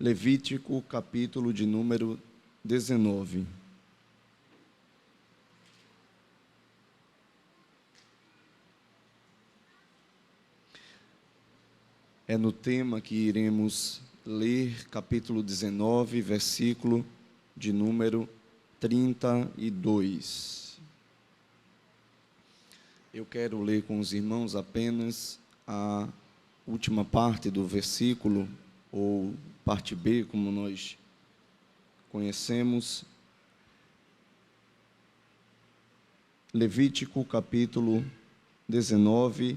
Levítico, capítulo de número 19. É no tema que iremos ler, capítulo 19, versículo de número 32. Eu quero ler com os irmãos apenas a última parte do versículo, ou parte B, como nós conhecemos. Levítico, capítulo 19,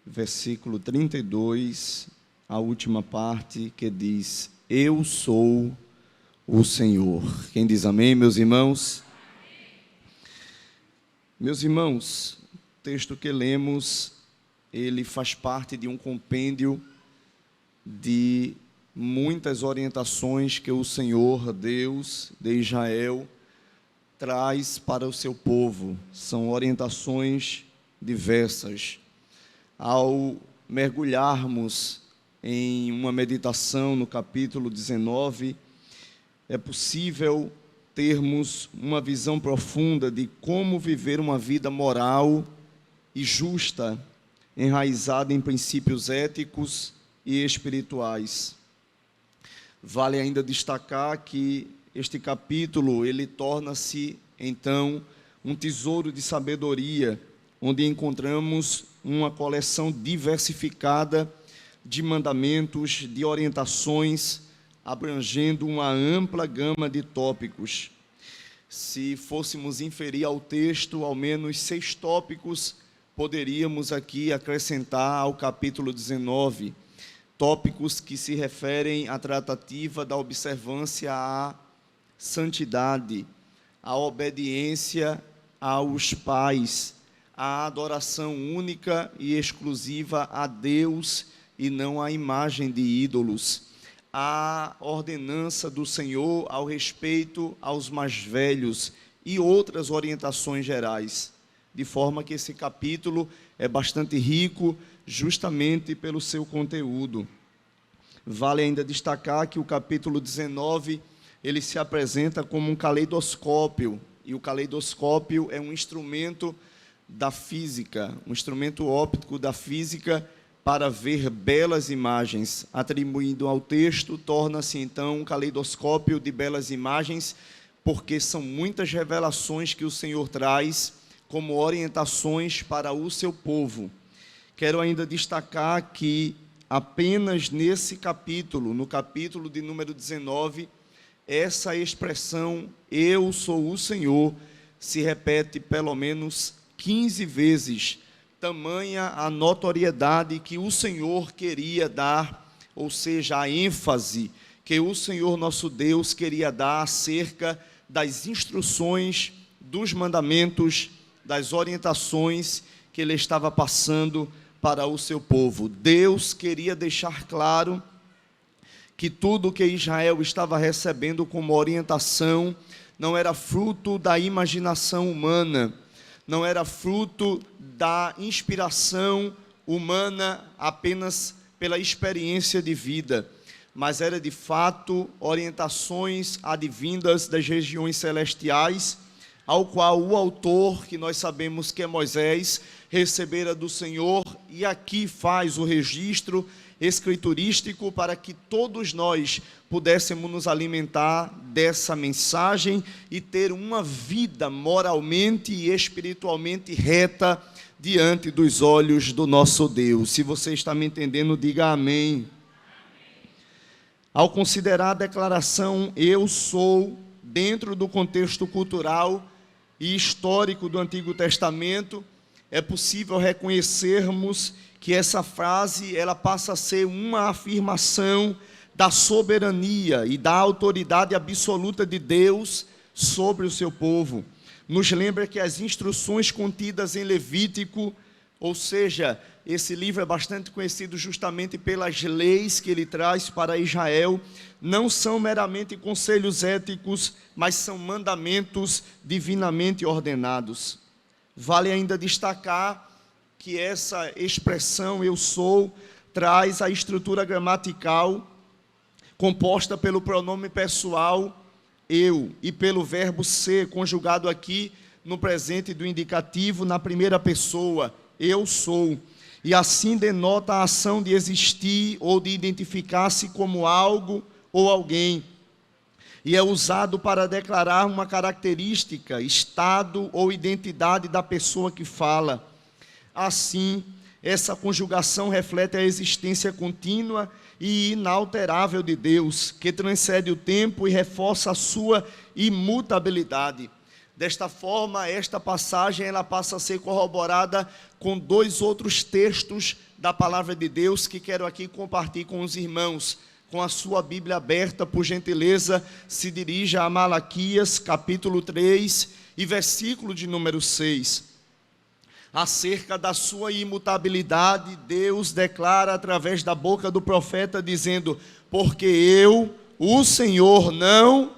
versículo 32, a última parte que diz: Eu sou o Senhor. Quem diz amém, meus irmãos? Amém. Meus irmãos, o texto que lemos, ele faz parte de um compêndio de muitas orientações que o Senhor, Deus de Israel, traz para o seu povo. São orientações diversas. Ao mergulharmos em uma meditação no capítulo 19, é possível termos uma visão profunda de como viver uma vida moral e justa, enraizada em princípios éticos e espirituais. Vale ainda destacar que este capítulo, ele torna-se, então, um tesouro de sabedoria, onde encontramos uma coleção diversificada de mandamentos, de orientações, abrangendo uma ampla gama de tópicos. Se fôssemos inferir ao texto ao menos 6 tópicos, poderíamos aqui acrescentar ao capítulo 19, tópicos que se referem à tratativa da observância à santidade, à obediência aos pais, à adoração única e exclusiva a Deus e não à imagem de ídolos, à ordenança do Senhor ao respeito aos mais velhos e outras orientações gerais, de forma que esse capítulo é bastante rico justamente pelo seu conteúdo. Vale ainda destacar que o capítulo 19, ele se apresenta como um caleidoscópio, e o caleidoscópio é um instrumento da física, um instrumento óptico da física para ver belas imagens. Atribuindo ao texto, torna-se então um caleidoscópio de belas imagens, porque são muitas revelações que o Senhor traz como orientações para o seu povo. Quero ainda destacar que apenas nesse capítulo, no capítulo de número 19, essa expressão, eu sou o Senhor, se repete pelo menos 15 vezes, tamanha a notoriedade que o Senhor queria dar, ou seja, a ênfase que o Senhor nosso Deus queria dar acerca das instruções, dos mandamentos, das orientações que ele estava passando para o seu povo. Deus queria deixar claro que tudo que Israel estava recebendo como orientação não era fruto da imaginação humana, não era fruto da inspiração humana apenas pela experiência de vida, mas era de fato orientações advindas das regiões celestiais, ao qual o autor, que nós sabemos que é Moisés, recebera do Senhor, e aqui faz o registro escriturístico para que todos nós pudéssemos nos alimentar dessa mensagem e ter uma vida moralmente e espiritualmente reta diante dos olhos do nosso Deus. Se você está me entendendo, diga amém. Ao considerar a declaração eu sou, dentro do contexto cultural e histórico do Antigo Testamento, é possível reconhecermos que essa frase ela passa a ser uma afirmação da soberania e da autoridade absoluta de Deus sobre o seu povo. Nos lembra que as instruções contidas em Levítico, ou seja, esse livro é bastante conhecido justamente pelas leis que ele traz para Israel, não são meramente conselhos éticos, mas são mandamentos divinamente ordenados. Vale ainda destacar que essa expressão eu sou traz a estrutura gramatical composta pelo pronome pessoal eu e pelo verbo ser, conjugado aqui no presente do indicativo na primeira pessoa, eu sou. E assim denota a ação de existir ou de identificar-se como algo ou alguém. E é usado para declarar uma característica, estado ou identidade da pessoa que fala. Assim, essa conjugação reflete a existência contínua e inalterável de Deus, que transcende o tempo e reforça a sua imutabilidade. Desta forma, esta passagem ela passa a ser corroborada com dois outros textos da palavra de Deus que quero aqui compartilhar com os irmãos. Com a sua Bíblia aberta, por gentileza, se dirija a Malaquias, capítulo 3, e versículo de número 6. Acerca da sua imutabilidade, Deus declara através da boca do profeta, dizendo: porque eu, o Senhor, não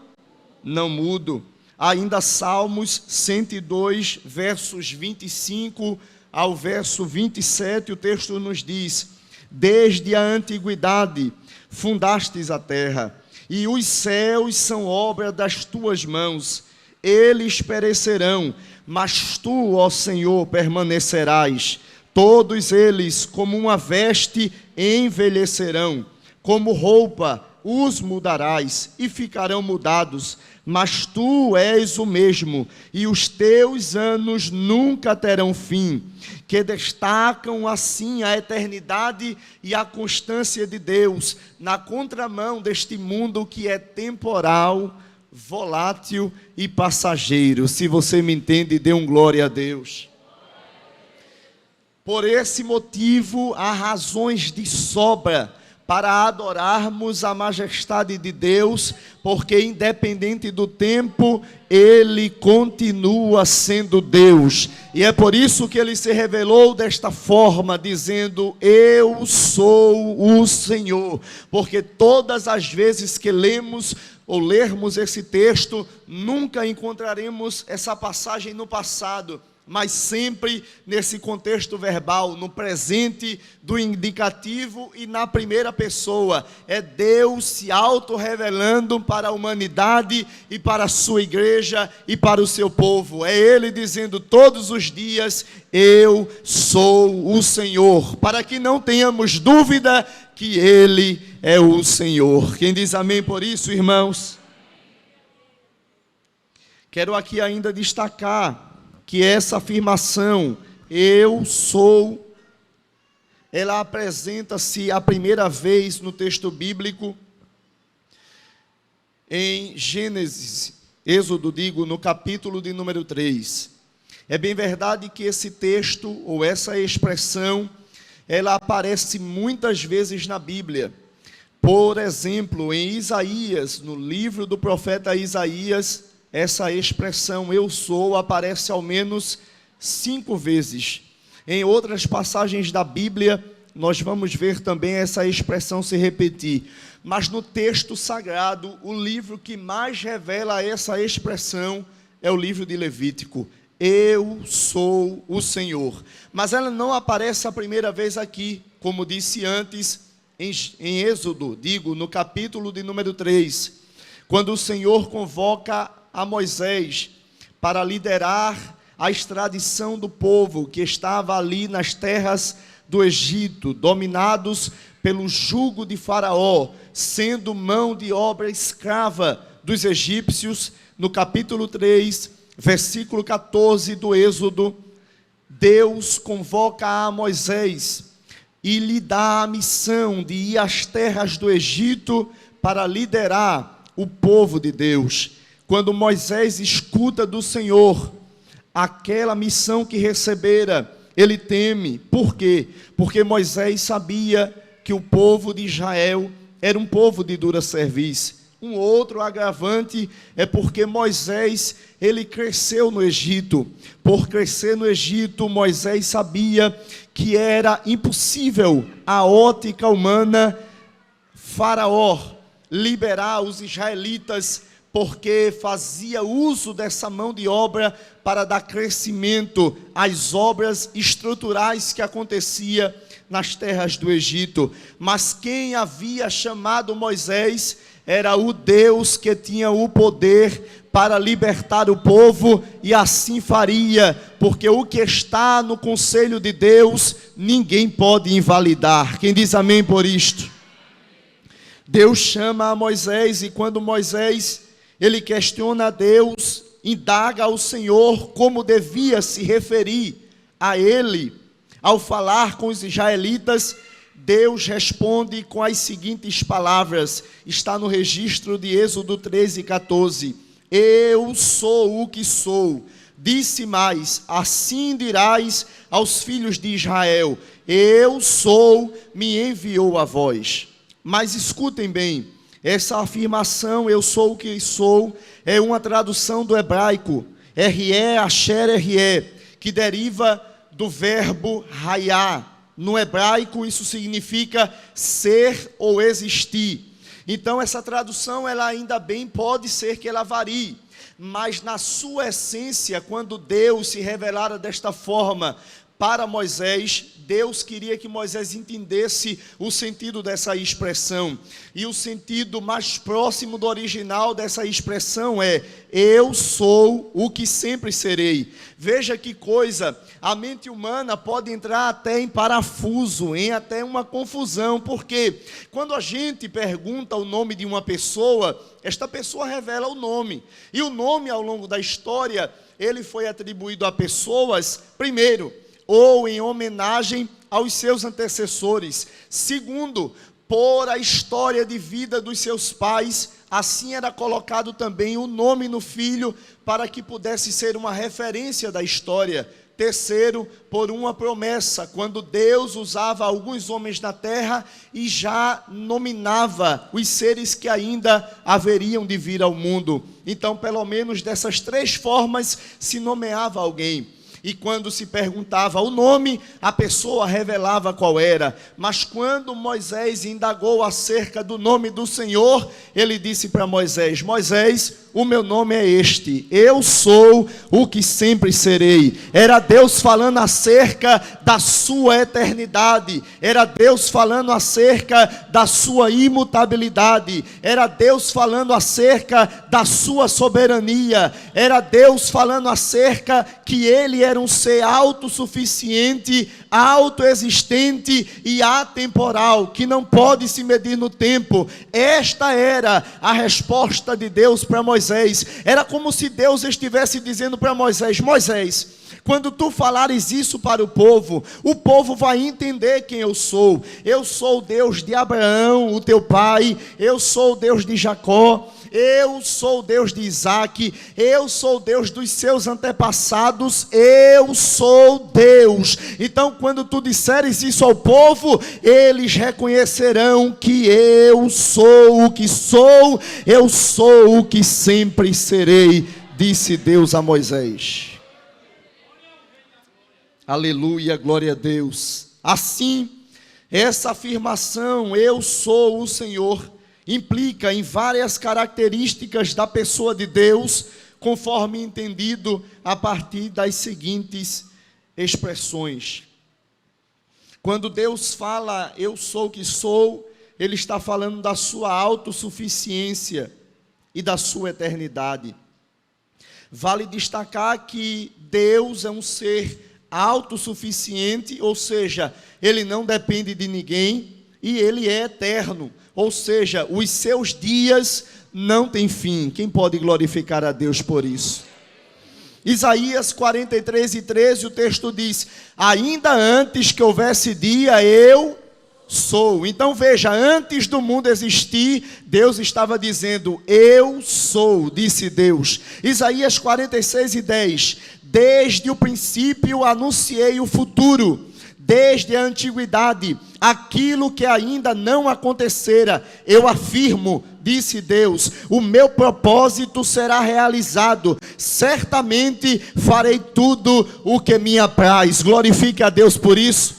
mudo. Ainda Salmos 102, versos 25 ao verso 27, o texto nos diz: desde a antiguidade fundastes a terra, e os céus são obra das tuas mãos. Eles perecerão, mas tu, ó Senhor, permanecerás. Todos eles, como uma veste, envelhecerão, como roupa os mudarás, e ficarão mudados. Mas tu és o mesmo, e os teus anos nunca terão fim, que destacam assim a eternidade e a constância de Deus, na contramão deste mundo que é temporal, volátil e passageiro. Se você me entende, dê um glória a Deus. Por esse motivo, há razões de sobra para adorarmos a majestade de Deus, porque independente do tempo, Ele continua sendo Deus. E é por isso que Ele se revelou desta forma, dizendo: eu sou o Senhor. Porque todas as vezes que lemos ou lermos esse texto, nunca encontraremos essa passagem no passado, mas sempre nesse contexto verbal, no presente do indicativo e na primeira pessoa. É Deus se auto-revelando para a humanidade e para a sua igreja e para o seu povo. É Ele dizendo todos os dias: eu sou o Senhor, para que não tenhamos dúvida que Ele é o Senhor. Quem diz amém por isso, irmãos? Quero aqui ainda destacar que essa afirmação, eu sou, ela apresenta-se a primeira vez no texto bíblico, em Êxodo, no capítulo de número 3. É bem verdade que esse texto, ou essa expressão, ela aparece muitas vezes na Bíblia. Por exemplo, em Isaías, no livro do profeta Isaías, essa expressão eu sou aparece ao menos 5 vezes. Em outras passagens da Bíblia, nós vamos ver também essa expressão se repetir. Mas no texto sagrado, o livro que mais revela essa expressão é o livro de Levítico. Eu sou o Senhor. Mas ela não aparece a primeira vez aqui, como disse antes, em Êxodo, no capítulo de número 3, quando o Senhor convoca a Moisés para liderar a extradição do povo que estava ali nas terras do Egito, dominados pelo jugo de Faraó, sendo mão de obra escrava dos egípcios. No capítulo 3, versículo 14 do Êxodo, Deus convoca a Moisés e lhe dá a missão de ir às terras do Egito para liderar o povo de Deus. Quando Moisés escuta do Senhor aquela missão que recebera, ele teme. Por quê? Porque Moisés sabia que o povo de Israel era um povo de dura cerviz. Um outro agravante é porque Moisés, ele cresceu no Egito. Por crescer no Egito, Moisés sabia que era impossível, à ótica humana, Faraó liberar os israelitas, porque fazia uso dessa mão de obra para dar crescimento às obras estruturais que acontecia nas terras do Egito. Mas quem havia chamado Moisés era o Deus que tinha o poder para libertar o povo, e assim faria, porque o que está no conselho de Deus, ninguém pode invalidar. Quem diz amém por isto? Deus chama a Moisés, e quando Moisés, ele questiona a Deus, indaga ao Senhor como devia se referir a ele, ao falar com os israelitas, Deus responde com as seguintes palavras, está no registro de Êxodo 13:14, eu sou o que sou, disse mais, assim dirás aos filhos de Israel, eu sou, me enviou a vós. Mas escutem bem, essa afirmação, eu sou o que sou, é uma tradução do hebraico, R-E, Asher, R-E, que deriva do verbo raiá. No hebraico isso significa ser ou existir. Então essa tradução, ela ainda bem pode ser que ela varie, mas na sua essência, quando Deus se revelara desta forma para Moisés, Deus queria que Moisés entendesse o sentido dessa expressão. E o sentido mais próximo do original dessa expressão é, eu sou o que sempre serei. Veja que coisa, a mente humana pode entrar até em parafuso, em até uma confusão, porque quando a gente pergunta o nome de uma pessoa, esta pessoa revela o nome. E o nome, ao longo da história, ele foi atribuído a pessoas, primeiro, ou em homenagem aos seus antecessores. Segundo, por a história de vida dos seus pais, assim era colocado também o nome no filho, para que pudesse ser uma referência da história. Terceiro, por uma promessa, quando Deus usava alguns homens na terra e já nominava os seres que ainda haveriam de vir ao mundo. Então, pelo menos dessas três formas se nomeava alguém. E quando se perguntava o nome, a pessoa revelava qual era. Mas quando Moisés indagou acerca do nome do Senhor, ele disse para Moisés, Moisés, o meu nome é este, eu sou o que sempre serei. Era Deus falando acerca da sua eternidade, era Deus falando acerca da sua imutabilidade, era Deus falando acerca da sua soberania, era Deus falando acerca que ele era um ser autossuficiente, autoexistente e atemporal, que não pode se medir no tempo. Esta era a resposta de Deus para Moisés. Era como se Deus estivesse dizendo para Moisés, Moisés, quando tu falares isso para o povo vai entender quem eu sou. Eu sou o Deus de Abraão, o teu pai, eu sou o Deus de Jacó, eu sou o Deus de Isaac, eu sou o Deus dos seus antepassados, eu sou Deus. Então quando tu disseres isso ao povo, eles reconhecerão que eu sou o que sou, eu sou o que sempre serei, disse Deus a Moisés. Aleluia, glória a Deus. Assim, essa afirmação, eu sou o Senhor, implica em várias características da pessoa de Deus, conforme entendido a partir das seguintes expressões. Quando Deus fala, eu sou o que sou, Ele está falando da sua autossuficiência e da sua eternidade. Vale destacar que Deus é um ser autossuficiente, ou seja, Ele não depende de ninguém, e Ele é eterno, ou seja, os seus dias não têm fim. Quem pode glorificar a Deus por isso? Isaías 43:13, o texto diz, ainda antes que houvesse dia, eu sou. Então veja, antes do mundo existir, Deus estava dizendo, eu sou, disse Deus. Isaías 46:10, desde o princípio anunciei o futuro, desde a antiguidade, aquilo que ainda não acontecera, eu afirmo, disse Deus, o meu propósito será realizado, certamente farei tudo o que me apraz. Glorifique a Deus por isso.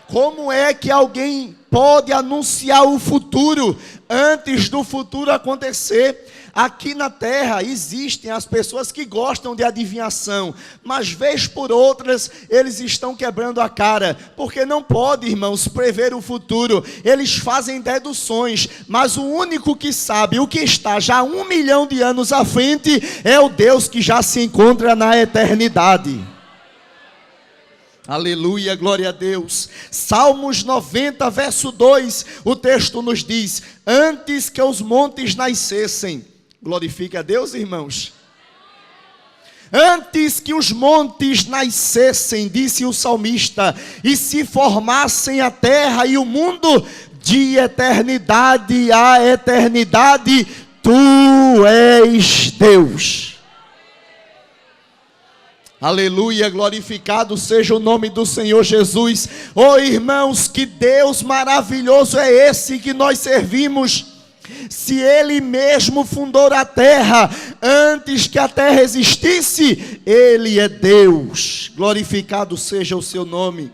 Como é que alguém pode anunciar o futuro antes do futuro acontecer? Aqui na terra existem as pessoas que gostam de adivinhação, mas vez por outras eles estão quebrando a cara, porque não pode, irmãos, prever o futuro. Eles fazem deduções, mas o único que sabe o que está já 1 milhão de anos à frente é o Deus que já se encontra na eternidade. Aleluia, glória a Deus. Salmos 90, verso 2, o texto nos diz: antes que os montes nascessem, glorifique a Deus, irmãos. Antes que os montes nascessem, disse o salmista, e se formassem a terra e o mundo, de eternidade a eternidade, tu és Deus. Aleluia, glorificado seja o nome do Senhor Jesus. Oh, irmãos, que Deus maravilhoso é esse que nós servimos. Se Ele mesmo fundou a terra, antes que a terra existisse, Ele é Deus. Glorificado seja o seu nome.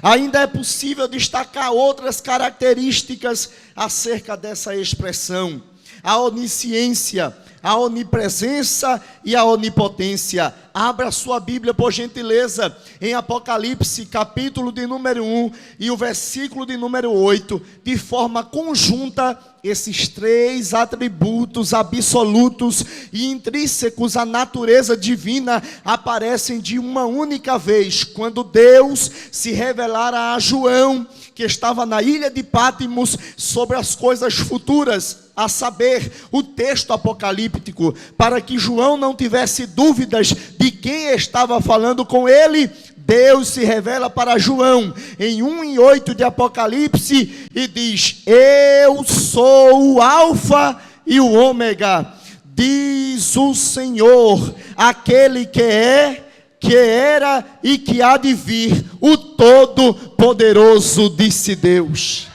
Ainda é possível destacar outras características acerca dessa expressão: a onisciência, a onipresença e a onipotência. Abra sua Bíblia, por gentileza, em Apocalipse, capítulo de número 1 e o versículo de número 8. De forma conjunta, esses três atributos absolutos e intrínsecos à natureza divina aparecem de uma única vez, quando Deus se revelara a João, que estava na ilha de Pátimos, sobre as coisas futuras, a saber, o texto apocalíptico, para que João não tivesse dúvidas de quem estava falando com ele. Deus se revela para João em 1:8 de Apocalipse e diz: eu sou o Alfa e o Ômega, diz o Senhor, aquele que é, que era e que há de vir, o Todo-Poderoso, disse Deus.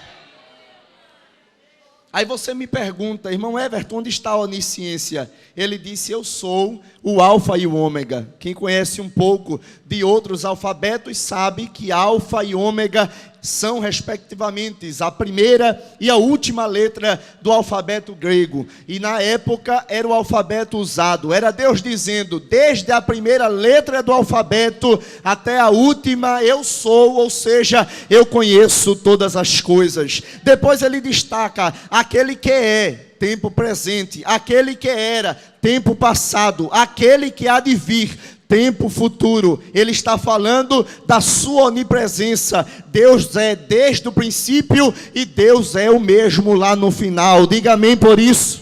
Aí você me pergunta: irmão Everton, onde está a onisciência? Ele disse: eu sou o Alfa e o Ômega. Quem conhece um pouco de outros alfabetos sabe que Alfa e Ômega são respectivamente a primeira e a última letra do alfabeto grego. E na época era o alfabeto usado. Era Deus dizendo, desde a primeira letra do alfabeto até a última: eu sou, ou seja, eu conheço todas as coisas. Depois ele destaca aquele que é, tempo presente; aquele que era, tempo passado; aquele que há de vir, tempo futuro. Ele está falando da sua onipresença. Deus é desde o princípio e Deus é o mesmo lá no final. Diga amém por isso.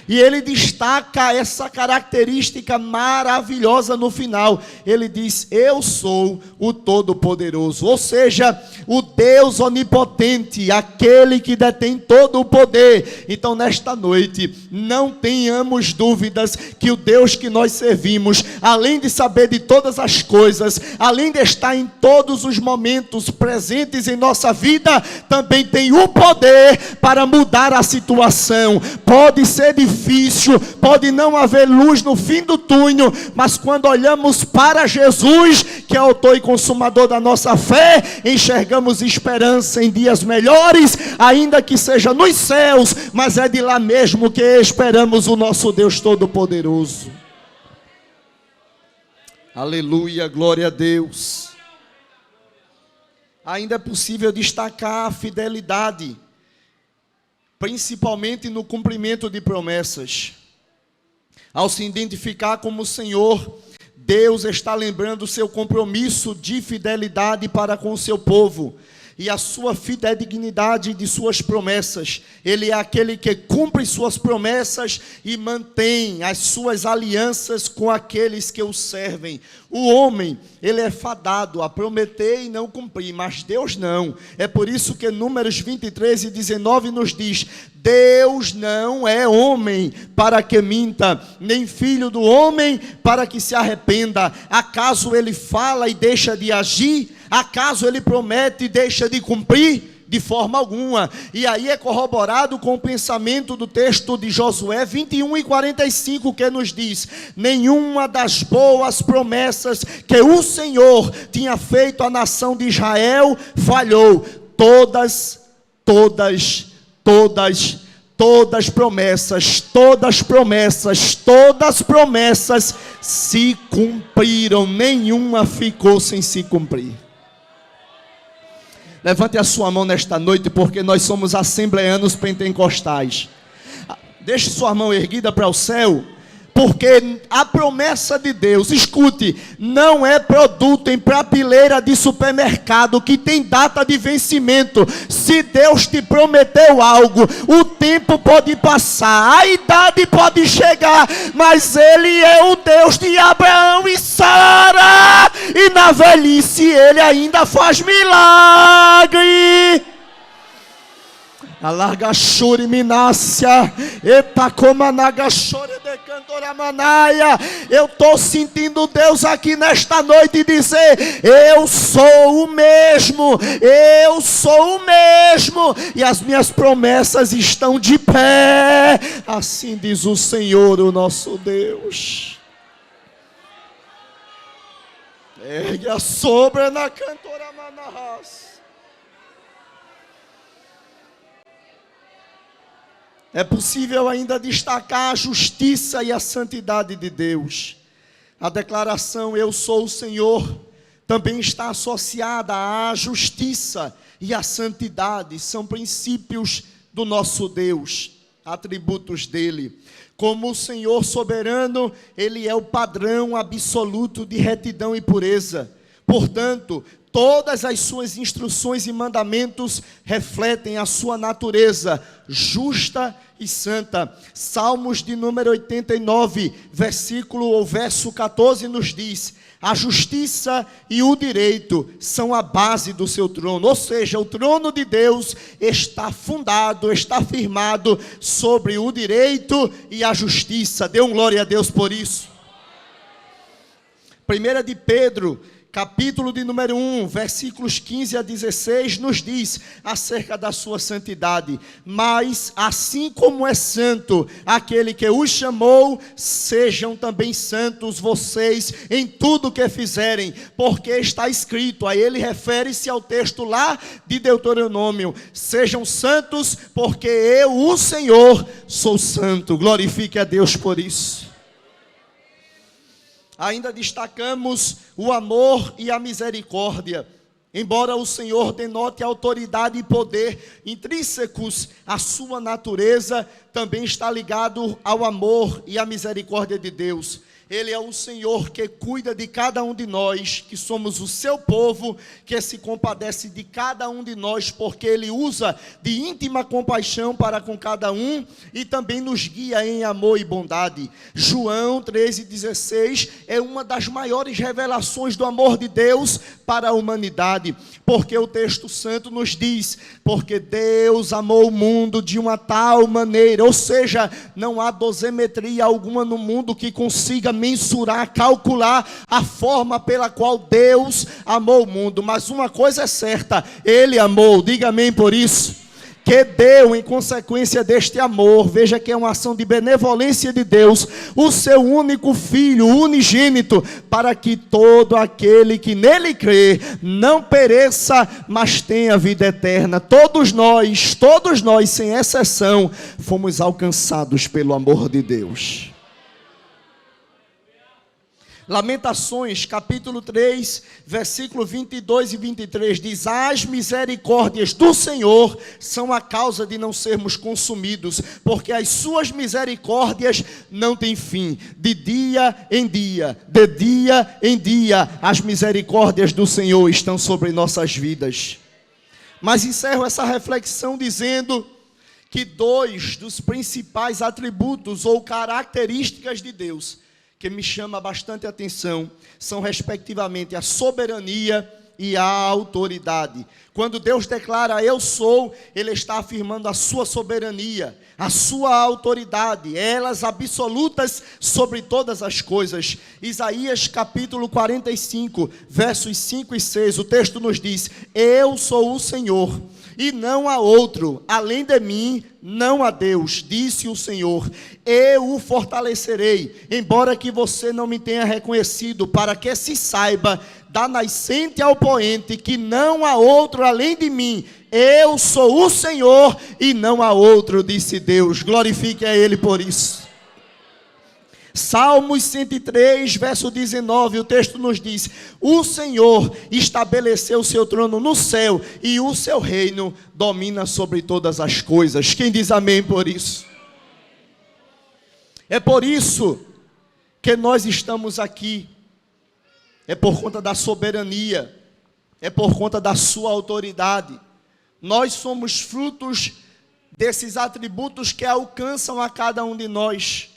E ele destaca essa característica maravilhosa no final. Ele diz: eu sou o Todo-Poderoso, ou seja, o Deus onipotente, aquele que detém todo o poder. Então nesta noite, não tenhamos dúvidas que o Deus que nós servimos, além de saber de todas as coisas, além de estar em todos os momentos presentes em nossa vida, também tem o poder para mudar a situação. Pode ser difícil, pode não haver luz no fim do túnel, mas quando olhamos para Jesus, que é autor e consumador da nossa fé, enxergamos esperança em dias melhores, ainda que seja nos céus, mas é de lá mesmo que esperamos o nosso Deus Todo-Poderoso. Aleluia, glória a Deus. Ainda é possível destacar a fidelidade, principalmente no cumprimento de promessas. Ao se identificar como Senhor, Deus está lembrando o seu compromisso de fidelidade para com o seu povo e a sua fidedignidade de suas promessas. Ele é aquele que cumpre suas promessas e mantém as suas alianças com aqueles que o servem. O homem, ele é fadado a prometer e não cumprir, mas Deus não. É por isso que Números 23:19 nos diz: Deus não é homem para que minta, nem filho do homem para que se arrependa. Acaso ele fala e deixa de agir? Acaso ele promete e deixa de cumprir? de forma alguma. E aí é corroborado com o pensamento do texto de Josué 21 e 45, que nos diz: nenhuma das boas promessas que o Senhor tinha feito à nação de Israel falhou. Todas promessas se cumpriram, nenhuma ficou sem se cumprir. Levante a sua mão nesta noite, porque nós somos assembleanos pentecostais. Deixe sua mão erguida para o céu, porque a promessa de Deus, escute, não é produto em prateleira de supermercado que tem data de vencimento. Se Deus te prometeu algo, o tempo pode passar, a idade pode chegar, mas Ele é o Deus de Abraão e Sara, e na velhice Ele ainda faz milagre. Alargachore minácia, epacomanagasore de cantora manaia. Eu estou sentindo Deus aqui nesta noite dizer: eu sou o mesmo, e as minhas promessas estão de pé. Assim diz o Senhor, o nosso Deus. Ergue a sobra na cantora manahas. É possível ainda destacar a justiça e a santidade de Deus. A declaração "eu sou o Senhor" também está associada à justiça e à santidade. São princípios do nosso Deus, atributos dele. Como o Senhor soberano, Ele é o padrão absoluto de retidão e pureza. Portanto, todas as suas instruções e mandamentos refletem a sua natureza justa e santa. Salmos de número 89, verso 14 nos diz: a justiça e o direito são a base do seu trono. Ou seja, o trono de Deus está fundado, está firmado sobre o direito e a justiça. Dê um glória a Deus por isso. 1 de Pedro, capítulo de número 1, versículos 15 a 16, nos diz acerca da sua santidade: mas assim como é santo aquele que os chamou, sejam também santos vocês em tudo que fizerem, porque está escrito. Aí ele refere-se ao texto lá de Deuteronômio: sejam santos, porque eu, o Senhor, sou santo. Glorifique a Deus por isso. Ainda destacamos o amor e a misericórdia. Embora o Senhor denote autoridade e poder intrínsecos à sua natureza, também está ligado ao amor e à misericórdia de Deus. Ele é o Senhor que cuida de cada um de nós, que somos o seu povo, que se compadece de cada um de nós, porque Ele usa de íntima compaixão para com cada um e também nos guia em amor e bondade. João 13,16 é uma das maiores revelações do amor de Deus para a humanidade, porque o texto santo nos diz: porque Deus amou o mundo de uma tal maneira, ou seja, não há dosimetria alguma no mundo que consiga mensurar, calcular a forma pela qual Deus amou o mundo. Mas uma coisa é certa: Ele amou, diga amém por isso, que deu em consequência deste amor, veja que é uma ação de benevolência de Deus, o seu único Filho, unigênito, para que todo aquele que nele crê não pereça, mas tenha vida eterna. Todos nós, sem exceção, fomos alcançados pelo amor de Deus. Lamentações, capítulo 3, versículo 22 e 23, diz: as misericórdias do Senhor são a causa de não sermos consumidos, porque as suas misericórdias não têm fim. De dia em dia, as misericórdias do Senhor estão sobre nossas vidas. Mas encerro essa reflexão dizendo que dois dos principais atributos ou características de Deus que me chama bastante atenção são respectivamente a soberania e a autoridade. Quando Deus declara "eu sou", Ele está afirmando a sua soberania, a sua autoridade, elas absolutas sobre todas as coisas. Isaías capítulo 45, versos 5 e 6, o texto nos diz: eu sou o Senhor, e não há outro, além de mim, não há Deus, disse o Senhor. Eu o fortalecerei, embora que você não me tenha reconhecido, para que se saiba, da nascente ao poente, que não há outro além de mim. Eu sou o Senhor e não há outro, disse Deus. Glorifique a Ele por isso. Salmos 103, verso 19, o texto nos diz: o Senhor estabeleceu o seu trono no céu e o seu reino domina sobre todas as coisas. Quem diz amém por isso? É por isso que nós estamos aqui. É por conta da soberania, é por conta da sua autoridade. Nós somos frutos desses atributos que alcançam a cada um de nós.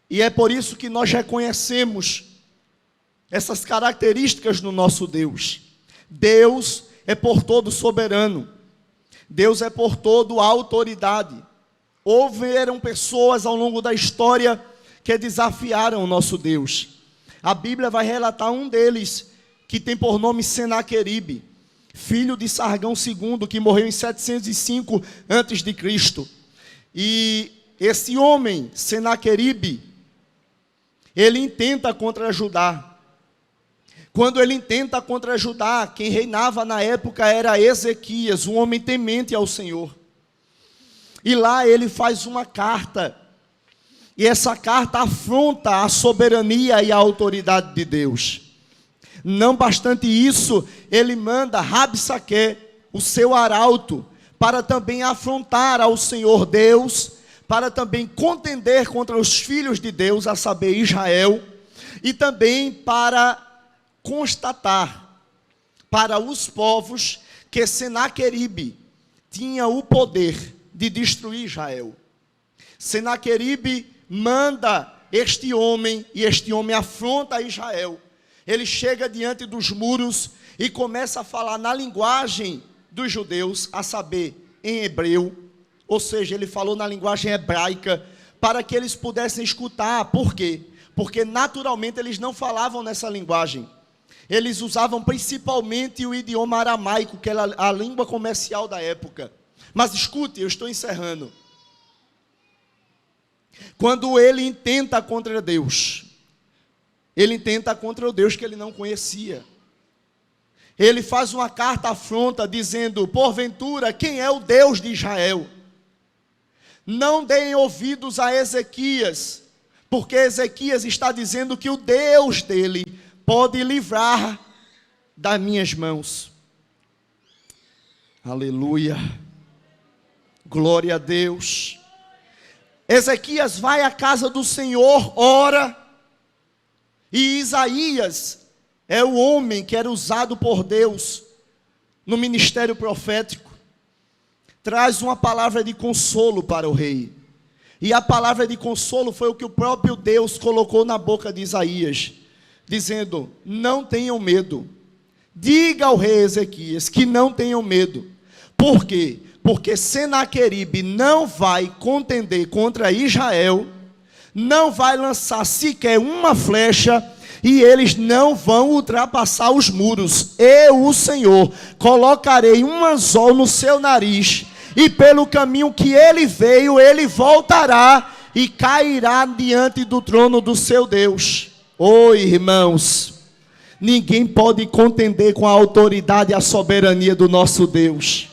E é por isso que nós reconhecemos essas características no nosso Deus. Deus é por todo soberano. Deus é por todo autoridade. Houveram pessoas ao longo da história que desafiaram o nosso Deus. A Bíblia vai relatar um deles, que tem por nome Senaqueribe, filho de Sargão II, que morreu em 705 a.C. E esse homem, Senaqueribe, ele intenta contra Judá. Quando ele intenta contra Judá, quem reinava na época era Ezequias, um homem temente ao Senhor. E lá ele faz uma carta, e essa carta afronta a soberania e a autoridade de Deus. Não bastante isso, ele manda Rabsaque, o seu arauto, para também afrontar ao Senhor Deus, para também contender contra os filhos de Deus, a saber, Israel, e também para constatar para os povos que Senaqueribe tinha o poder de destruir Israel. Senaqueribe manda este homem, e este homem afronta Israel. Ele chega diante dos muros e começa a falar na linguagem dos judeus, a saber, em hebreu. Ou seja, ele falou na linguagem hebraica, para que eles pudessem escutar. Por quê? Porque naturalmente eles não falavam nessa linguagem. Eles usavam principalmente o idioma aramaico, que era a língua comercial da época. Mas escute, eu estou encerrando. Quando ele intenta contra Deus, ele intenta contra o Deus que ele não conhecia. Ele faz uma carta afronta dizendo: porventura, quem é o Deus de Israel? Não deem ouvidos a Ezequias, porque Ezequias está dizendo que o Deus dele pode livrar das minhas mãos. Aleluia, glória a Deus. Ezequias vai à casa do Senhor, ora, e Isaías é o homem que era usado por Deus no ministério profético, traz uma palavra de consolo para o rei. E a palavra de consolo foi o que o próprio Deus colocou na boca de Isaías, dizendo: não tenham medo. Diga ao rei Ezequias que não tenham medo. Por quê? Porque Senaqueribe não vai contender contra Israel, não vai lançar sequer uma flecha, e eles não vão ultrapassar os muros. Eu, o Senhor, colocarei um anzol no seu nariz, e pelo caminho que ele veio, ele voltará e cairá diante do trono do seu Deus. Oh, irmãos, ninguém pode contender com a autoridade e a soberania do nosso Deus.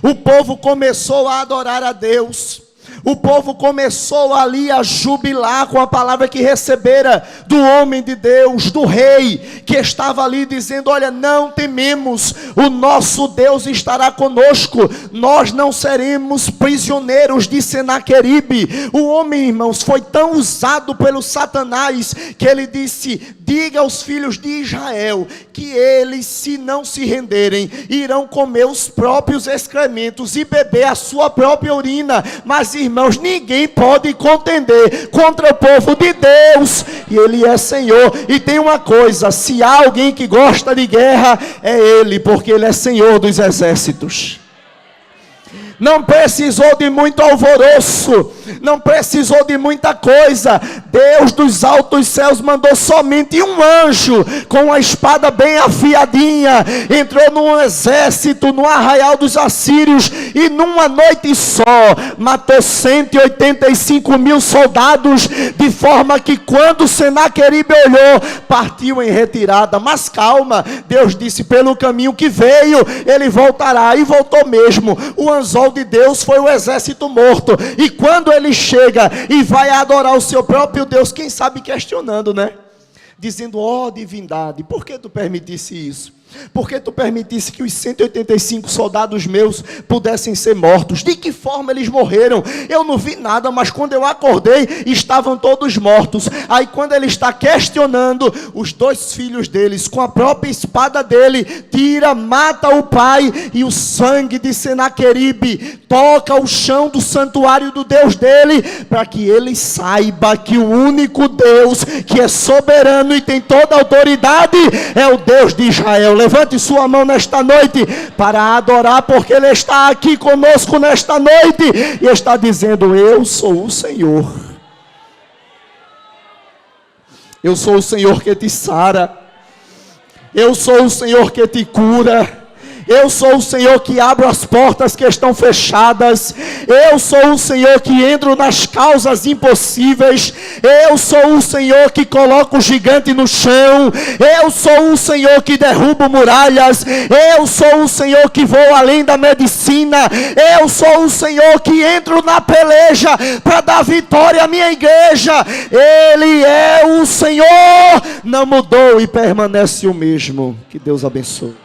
O povo começou a adorar a Deus. O povo começou ali a jubilar com a palavra que recebera do homem de Deus, do rei, que estava ali dizendo: olha, não tememos, o nosso Deus estará conosco, nós não seremos prisioneiros de Senaqueribe. O homem, irmãos, foi tão usado pelo Satanás, que ele disse: diga aos filhos de Israel, que eles, se não se renderem, irão comer os próprios excrementos e beber a sua própria urina. Mas, irmãos, ninguém pode contender contra o povo de Deus, e Ele é Senhor. E tem uma coisa: se há alguém que gosta de guerra, é Ele, porque Ele é Senhor dos exércitos. não precisou de muito alvoroço, não precisou de muita coisa. Deus dos altos céus mandou somente um anjo com uma espada bem afiadinha, entrou num exército, no arraial dos assírios, e numa noite só matou 185 mil soldados, de forma que quando Senaqueribe olhou, partiu em retirada. Mas calma, Deus disse: pelo caminho que veio, ele voltará. E voltou mesmo. O anzol de Deus foi o exército morto. E quando ele chega e vai adorar o seu próprio Deus, quem sabe questionando, né? Dizendo: ó divindade, por que tu permitisse isso? Por que tu permitisse que os 185 soldados meus pudessem ser mortos? De que forma eles morreram? Eu não vi nada, mas quando eu acordei, estavam todos mortos. Aí quando ele está questionando, os dois filhos deles, com a própria espada dele, mata o pai, e o sangue de Senaqueribe toca o chão do santuário do Deus dele, para que ele saiba que o único Deus que é soberano e tem toda a autoridade é o Deus de Israel. Levante sua mão nesta noite para adorar, porque Ele está aqui conosco nesta noite e está dizendo: eu sou o Senhor. Eu sou o Senhor que te sara. Eu sou o Senhor que te cura. Eu sou o Senhor que abre as portas que estão fechadas. Eu sou o Senhor que entro nas causas impossíveis. Eu sou o Senhor que coloca o gigante no chão. Eu sou o Senhor que derruba muralhas. Eu sou o Senhor que vou além da medicina. Eu sou o Senhor que entro na peleja para dar vitória à minha igreja. Ele é o Senhor, não mudou e permanece o mesmo. Que Deus abençoe.